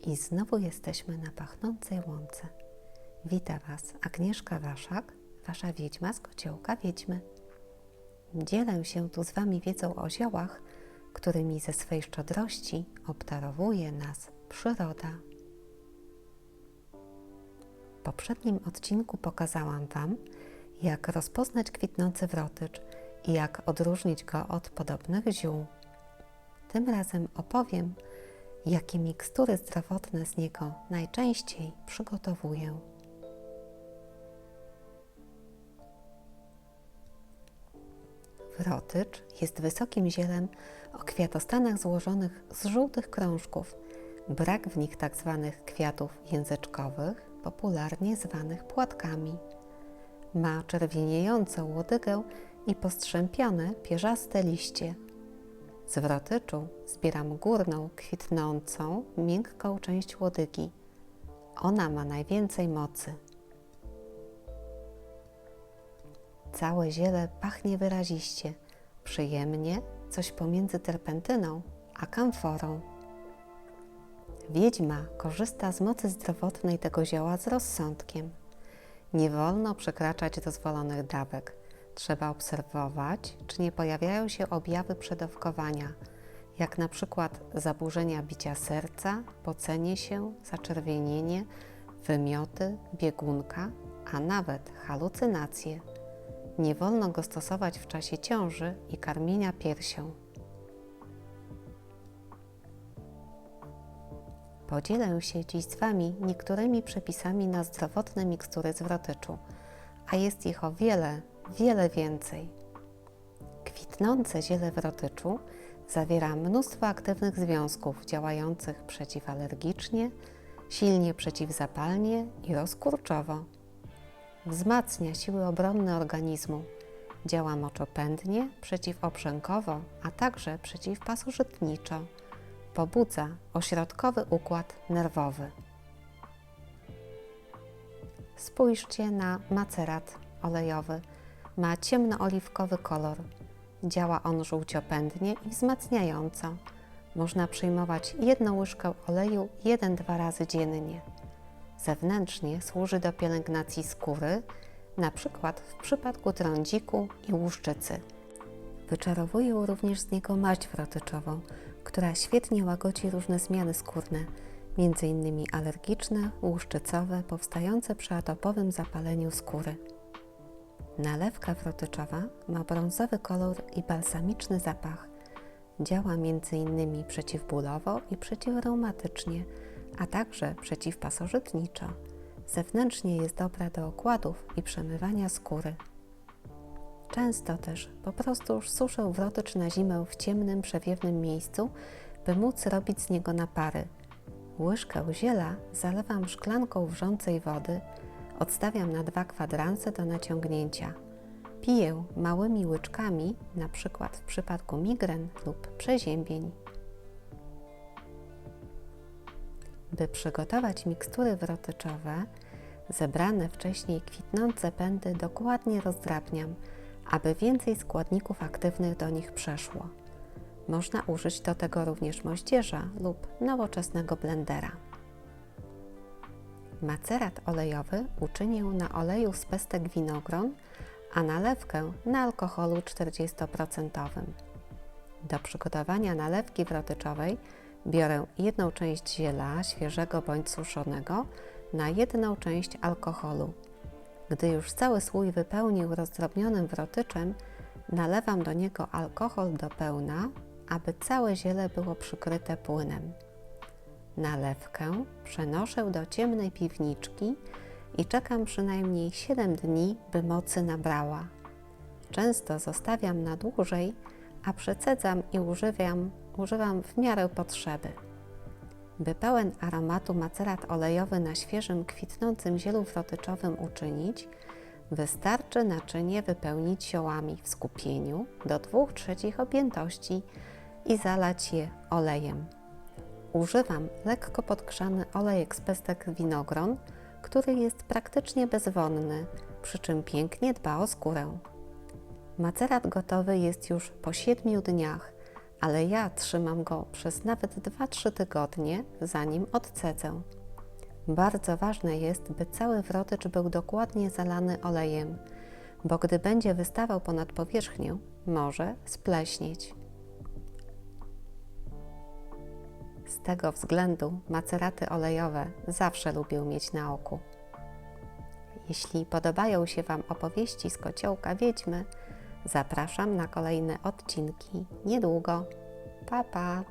I znowu jesteśmy na pachnącej łące. Wita Was Agnieszka Waszak, Wasza wiedźma z Kociołka Wiedźmy. Dzielę się tu z Wami wiedzą o ziołach, którymi ze swej szczodrości obdarowuje nas przyroda. W poprzednim odcinku pokazałam Wam, jak rozpoznać kwitnący wrotycz i jak odróżnić go od podobnych ziół. Tym razem opowiem, jakie mikstury zdrowotne z niego najczęściej przygotowuję. Wrotycz jest wysokim zielem o kwiatostanach złożonych z żółtych krążków. Brak w nich tzw. kwiatów języczkowych, popularnie zwanych płatkami. Ma czerwieniejącą łodygę i postrzępione, pierzaste liście. Z wrotyczu zbieram górną, kwitnącą, miękką część łodygi. Ona ma najwięcej mocy. Całe ziele pachnie wyraziście, przyjemnie, coś pomiędzy terpentyną a kamforą. Wiedźma korzysta z mocy zdrowotnej tego zioła z rozsądkiem. Nie wolno przekraczać dozwolonych dawek. Trzeba obserwować, czy nie pojawiają się objawy przedawkowania, jak na przykład zaburzenia bicia serca, pocenie się, zaczerwienienie, wymioty, biegunka, a nawet halucynacje. Nie wolno go stosować w czasie ciąży i karmienia piersią. Podzielę się dziś z Wami niektórymi przepisami na zdrowotne mikstury z wrotyczu, a jest ich o wiele więcej. Kwitnące ziele wrotyczu zawiera mnóstwo aktywnych związków działających przeciwalergicznie, silnie przeciwzapalnie i rozkurczowo. Wzmacnia siły obronne organizmu, działa moczopędnie, przeciwoprzękowo, a także przeciwpasożytniczo. Pobudza ośrodkowy układ nerwowy. Spójrzcie na macerat olejowy. Ma ciemnooliwkowy kolor. Działa on żółciopędnie i wzmacniająco. Można przyjmować 1 łyżkę oleju 1-2 razy dziennie. Zewnętrznie służy do pielęgnacji skóry, np. w przypadku trądziku i łuszczycy. Wyczarowuję również z niego maź wrotyczową, która świetnie łagodzi różne zmiany skórne, m.in. alergiczne, łuszczycowe, powstające przy atopowym zapaleniu skóry. Nalewka wrotyczowa ma brązowy kolor i balsamiczny zapach. Działa m.in. przeciwbólowo i przeciwreumatycznie, a także przeciwpasożytniczo. Zewnętrznie jest dobra do okładów i przemywania skóry. Często też po prostu suszę wrotycz na zimę w ciemnym, przewiewnym miejscu, by móc robić z niego napary. Łyżkę ziela zalewam szklanką wrzącej wody, odstawiam na 2 kwadranse do naciągnięcia. Piję małymi łyczkami, np. w przypadku migren lub przeziębień. By przygotować mikstury wrotyczowe, zebrane wcześniej kwitnące pędy dokładnie rozdrabniam, aby więcej składników aktywnych do nich przeszło. Można użyć do tego również moździerza lub nowoczesnego blendera. Macerat olejowy uczynię na oleju z pestek winogron, a nalewkę na alkoholu 40%. Do przygotowania nalewki wrotyczowej biorę 1 część ziela, świeżego bądź suszonego, na 1 część alkoholu. Gdy już cały słój wypełnił rozdrobnionym wrotyczem, nalewam do niego alkohol do pełna, aby całe ziele było przykryte płynem. Nalewkę przenoszę do ciemnej piwniczki i czekam przynajmniej 7 dni, by mocy nabrała. Często zostawiam na dłużej, a przecedzam i używam w miarę potrzeby. By pełen aromatu macerat olejowy na świeżym, kwitnącym zielu wrotyczowym uczynić, wystarczy naczynie wypełnić ziołami w skupieniu do 2/3 objętości i zalać je olejem. Używam lekko podgrzany olejek z pestek winogron, który jest praktycznie bezwonny, przy czym pięknie dba o skórę. Macerat gotowy jest już po 7 dniach, ale ja trzymam go przez nawet 2-3 tygodnie, zanim odcedzę. Bardzo ważne jest, by cały wrotycz był dokładnie zalany olejem, bo gdy będzie wystawał ponad powierzchnię, może spleśnieć. Z tego względu maceraty olejowe zawsze lubię mieć na oku. Jeśli podobają się Wam opowieści z Kociołka Wiedźmy, zapraszam na kolejne odcinki niedługo. Pa, pa!